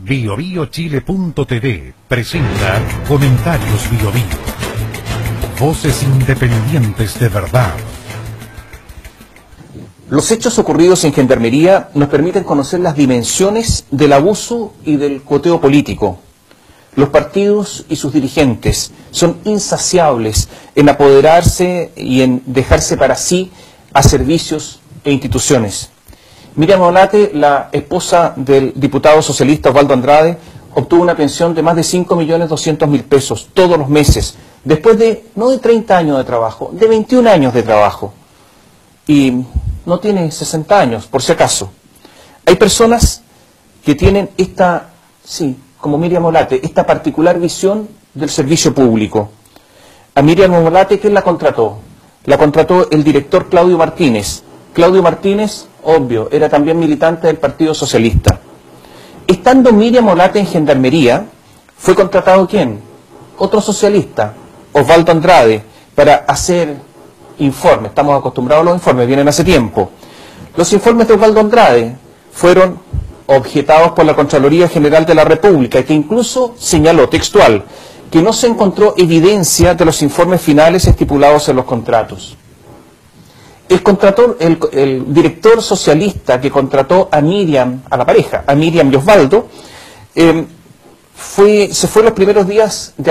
BioBioChile.tv presenta Comentarios BioBio. Voces independientes de verdad. Los hechos ocurridos en Gendarmería nos permiten conocer las dimensiones del abuso y del cuoteo político. Los partidos y sus dirigentes son insaciables en apoderarse y en dejarse para sí a servicios e instituciones. Miriam Olate, la esposa del diputado socialista Osvaldo Andrade, obtuvo una pensión de más de 5.200.000 pesos todos los meses, después de, no de 30 años de trabajo, de 21 años de trabajo. Y no tiene 60 años, por si acaso. Hay personas que tienen esta, sí, como Miriam Olate, esta particular visión del servicio público. A Miriam Olate, ¿quién la contrató? La contrató el director Claudio Martínez. Claudio Martínez, obvio, era también militante del Partido Socialista. Estando Miriam Olate en Gendarmería, ¿fue contratado quién? Otro socialista, Osvaldo Andrade, para hacer informes. Estamos acostumbrados a los informes, vienen hace tiempo. Los informes de Osvaldo Andrade fueron objetados por la Contraloría General de la República, que incluso señaló textual que no se encontró evidencia de los informes finales estipulados en los contratos. El director socialista que contrató a Miriam, a la pareja, a Miriam y Osvaldo, se fue los primeros días de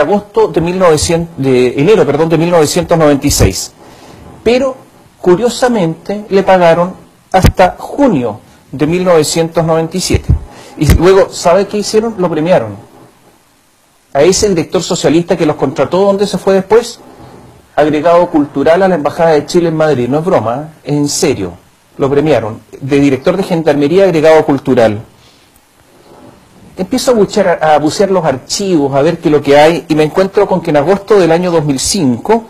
enero de 1996. Pero, curiosamente, le pagaron hasta junio de 1997. Y luego, ¿sabe qué hicieron? Lo premiaron. A ese director socialista que los contrató, ¿dónde se fue después? Agregado cultural a la Embajada de Chile en Madrid. No es broma, es en serio. Lo premiaron. De director de Gendarmería, agregado cultural. Empiezo a bucear los archivos, a ver qué es lo que hay, y me encuentro con que en agosto del año 2005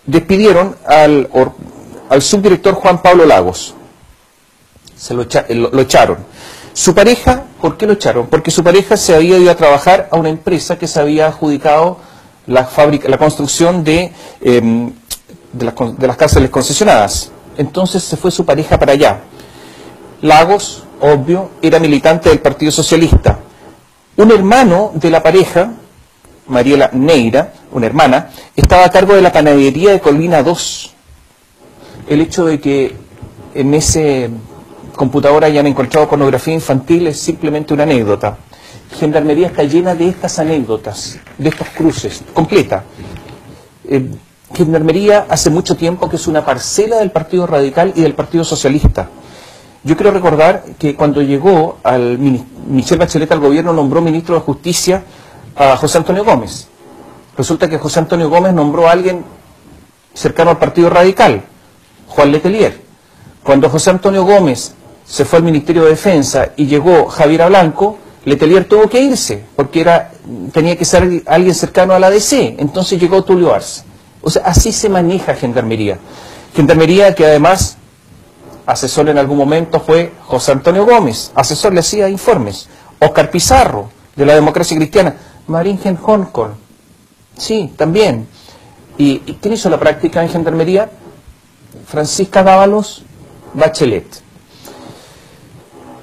despidieron al subdirector Juan Pablo Lagos. Lo echaron. Su pareja, ¿por qué lo echaron? Porque su pareja se había ido a trabajar a una empresa que se había adjudicado la construcción de las cárceles concesionadas. Entonces se fue su pareja para allá. Lagos, obvio, era militante del Partido Socialista. Un hermano de la pareja, Mariela Neira, una hermana, estaba a cargo de la panadería de Colina 2. El hecho de que en ese computador hayan encontrado pornografía infantil es simplemente una anécdota. Gendarmería está llena de estas anécdotas, de estos cruces, completa. Gendarmería hace mucho tiempo que es una parcela del Partido Radical y del Partido Socialista. Yo quiero recordar que cuando llegó Michelle Bachelet al gobierno, nombró ministro de Justicia a José Antonio Gómez. Resulta que José Antonio Gómez nombró a alguien cercano al Partido Radical, Juan Letelier. Cuando José Antonio Gómez se fue al Ministerio de Defensa y llegó Javiera Blanco, Letelier tuvo que irse, porque tenía que ser alguien cercano a la DC. Entonces llegó Tulio Arce. O sea, así se maneja Gendarmería. Gendarmería que además, asesor en algún momento fue José Antonio Gómez, asesor le hacía informes. Oscar Pizarro, de la Democracia Cristiana. Maringen Honkor, sí, también. ¿Y quién hizo la práctica en Gendarmería? Francisca Dávalos Bachelet.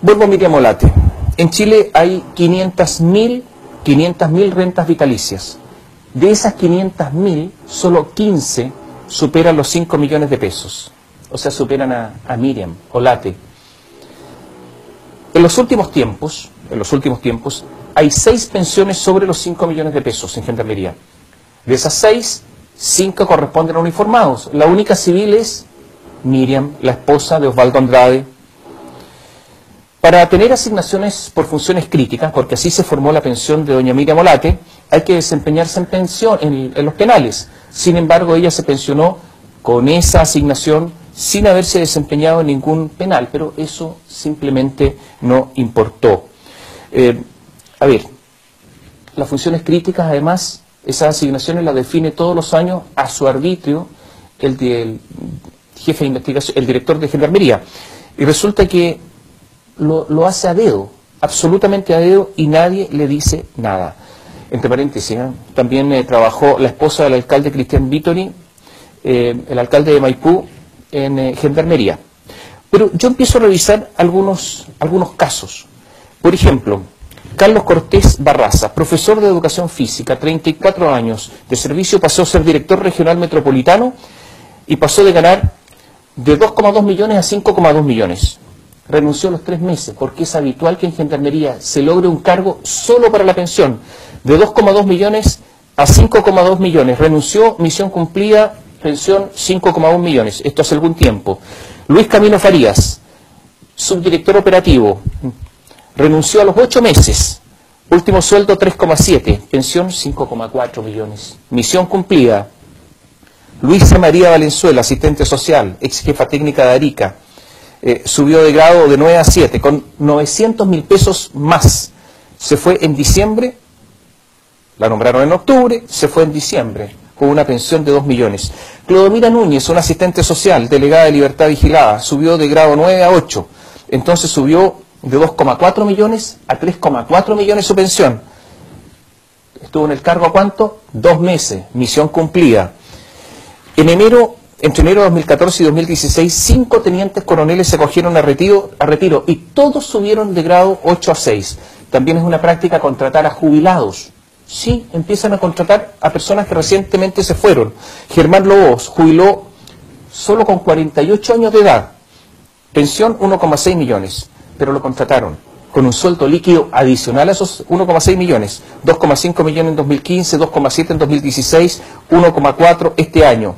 Vuelvo a Miriam Olate. En Chile hay 500.000 rentas vitalicias. De esas 500.000, solo 15 superan los 5 millones de pesos. O sea, superan a Miriam Olate. En los últimos tiempos, hay 6 pensiones sobre los 5 millones de pesos en Gendarmería. De esas 6, 5 corresponden a uniformados. La única civil es Miriam, la esposa de Osvaldo Andrade. Para tener asignaciones por funciones críticas, porque así se formó la pensión de doña Miriam Olate, hay que desempeñarse en los penales. Sin embargo, ella se pensionó con esa asignación sin haberse desempeñado en ningún penal, pero eso simplemente no importó. A ver, las funciones críticas, además, esas asignaciones las define todos los años a su arbitrio el jefe de investigación, el director de Gendarmería. Y resulta que lo hace a dedo, absolutamente a dedo, y nadie le dice nada. Entre paréntesis, también trabajó la esposa del alcalde Cristian Vittori, el alcalde de Maipú, en Gendarmería. Pero yo empiezo a revisar algunos casos. Por ejemplo, Carlos Cortés Barraza, profesor de educación física, 34 años de servicio, pasó a ser director regional metropolitano y pasó de ganar de 2,2 millones a 5,2 millones. Renunció a los 3 meses porque es habitual que en Gendarmería se logre un cargo solo para la pensión, de 2,2 millones a 5,2 millones. Renunció, misión cumplida, pensión 5,1 millones. Esto hace algún tiempo. Luis Camino Farías, subdirector operativo, renunció a los 8 meses. Último sueldo 3,7, pensión 5,4 millones. Misión cumplida. Luisa María Valenzuela, asistente social, ex jefa técnica de Arica, subió de grado de 9 a 7, con 900.000 pesos más. Se fue en diciembre, la nombraron en octubre, se fue en diciembre, con una pensión de 2 millones. Clodomira Núñez, una asistente social, delegada de Libertad Vigilada, subió de grado 9 a 8, entonces subió de 2,4 millones a 3,4 millones su pensión. Estuvo en el cargo ¿a cuánto? 2 meses, misión cumplida. Entre enero de 2014 y 2016, 5 tenientes coroneles se acogieron a retiro y todos subieron de grado 8 a 6. También es una práctica contratar a jubilados. Sí, empiezan a contratar a personas que recientemente se fueron. Germán Lobos jubiló solo con 48 años de edad. Pensión 1,6 millones, pero lo contrataron con un sueldo líquido adicional a esos 1,6 millones. 2,5 millones en 2015, 2,7 en 2016, 1,4 este año.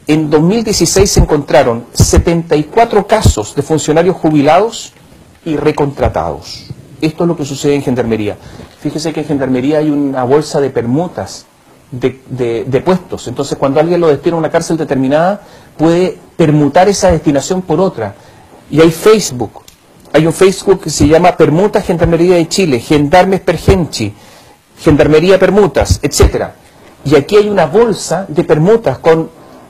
En 2016 se encontraron 74 casos de funcionarios jubilados y recontratados. Esto es lo que sucede en Gendarmería. Fíjese que en Gendarmería hay una bolsa de permutas de puestos. Entonces, cuando alguien lo destina a una cárcel determinada, puede permutar esa destinación por otra. Y hay Facebook. Hay un Facebook que se llama Permutas Gendarmería de Chile, Gendarmes Pergenchi, Gendarmería Permutas, etc. Y aquí hay una bolsa de permutas con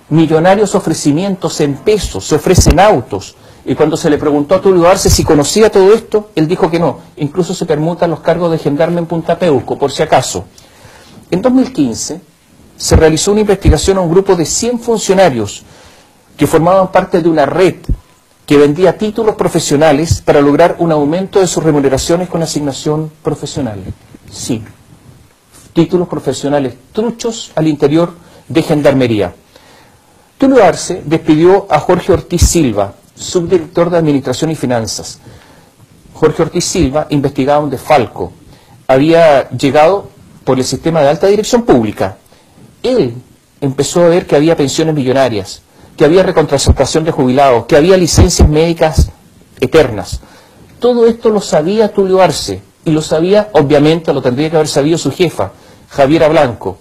millonarios ofrecimientos en pesos, se ofrecen autos. Y cuando se le preguntó a Tulio Arce si conocía todo esto, él dijo que no. Incluso se permutan los cargos de gendarme en Punta Peuco, por si acaso. En 2015 se realizó una investigación a un grupo de 100 funcionarios que formaban parte de una red que vendía títulos profesionales para lograr un aumento de sus remuneraciones con asignación profesional. Sí, títulos profesionales truchos al interior de Gendarmería. Tulio Arce despidió a Jorge Ortiz Silva, subdirector de Administración y Finanzas. Jorge Ortiz Silva investigaba un desfalco. Había llegado por el sistema de alta dirección pública. Él empezó a ver que había pensiones millonarias, que había recontratación de jubilados, que había licencias médicas eternas. Todo esto lo sabía Tulio Arce, y lo sabía, obviamente, lo tendría que haber sabido su jefa, Javiera Blanco.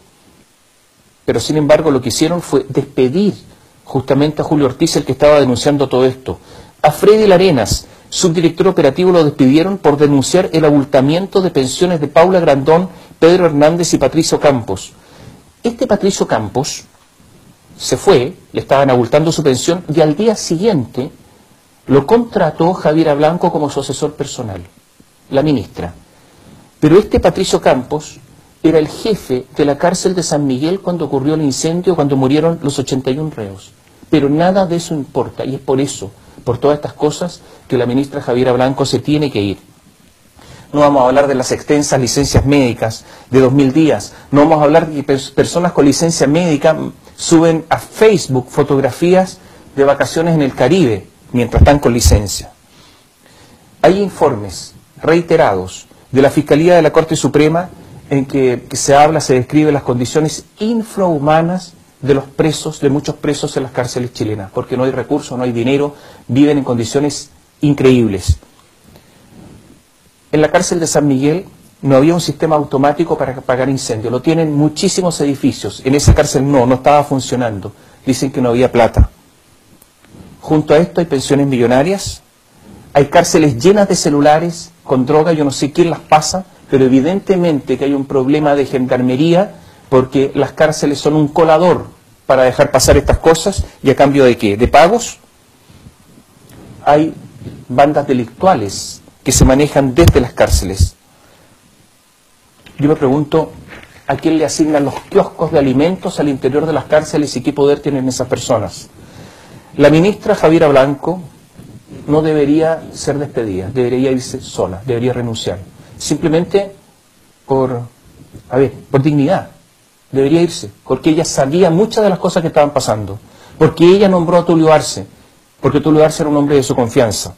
Pero sin embargo lo que hicieron fue despedir justamente a Julio Ortiz, el que estaba denunciando todo esto. A Freddy Larenas, subdirector operativo, lo despidieron por denunciar el abultamiento de pensiones de Paula Grandón, Pedro Hernández y Patricio Campos. Este Patricio Campos se fue, le estaban abultando su pensión, y al día siguiente lo contrató Javiera Blanco como su asesor personal, la ministra. Pero este Patricio Campos era el jefe de la cárcel de San Miguel cuando ocurrió el incendio, cuando murieron los 81 reos. Pero nada de eso importa, y es por eso, por todas estas cosas, que la ministra Javiera Blanco se tiene que ir. No vamos a hablar de las extensas licencias médicas de 2000 días, no vamos a hablar de que personas con licencia médica suben a Facebook fotografías de vacaciones en el Caribe mientras están con licencia. Hay informes reiterados de la Fiscalía de la Corte Suprema en que se habla, se describe las condiciones infrahumanas de los presos, de muchos presos en las cárceles chilenas, porque no hay recursos, no hay dinero, viven en condiciones increíbles. En la cárcel de San Miguel no había un sistema automático para apagar incendios, lo tienen muchísimos edificios, en esa cárcel no estaba funcionando, dicen que no había plata. Junto a esto hay pensiones millonarias, hay cárceles llenas de celulares, con droga, yo no sé quién las pasa, pero evidentemente que hay un problema de gendarmería, porque las cárceles son un colador para dejar pasar estas cosas, y a cambio de ¿qué? ¿De pagos? Hay bandas delictuales que se manejan desde las cárceles. Yo me pregunto, ¿a quién le asignan los kioscos de alimentos al interior de las cárceles y qué poder tienen esas personas? La ministra Javiera Blanco no debería ser despedida, debería irse sola, debería renunciar. Simplemente por dignidad, debería irse, porque ella sabía muchas de las cosas que estaban pasando, porque ella nombró a Tulio Arce, porque Tulio Arce era un hombre de su confianza,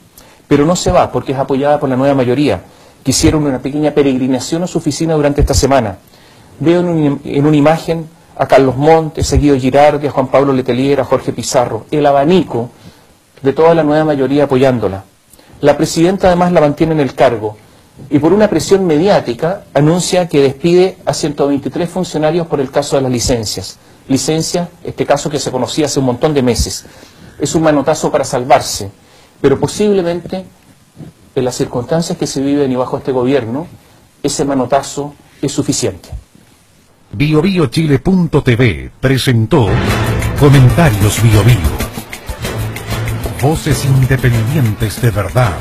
pero no se va porque es apoyada por la nueva mayoría, que hicieron una pequeña peregrinación a su oficina durante esta semana. Veo en una imagen a Carlos Montes, a Guido Girardi, a Juan Pablo Letelier, a Jorge Pizarro, el abanico de toda la nueva mayoría apoyándola. La presidenta además la mantiene en el cargo y por una presión mediática anuncia que despide a 123 funcionarios por el caso de las licencias. Licencia, este caso que se conocía hace un montón de meses. Es un manotazo para salvarse, pero posiblemente en las circunstancias que se viven y bajo este gobierno, ese manotazo es suficiente. BioBioChile.tv presentó Comentarios BioBio. Voces independientes de verdad.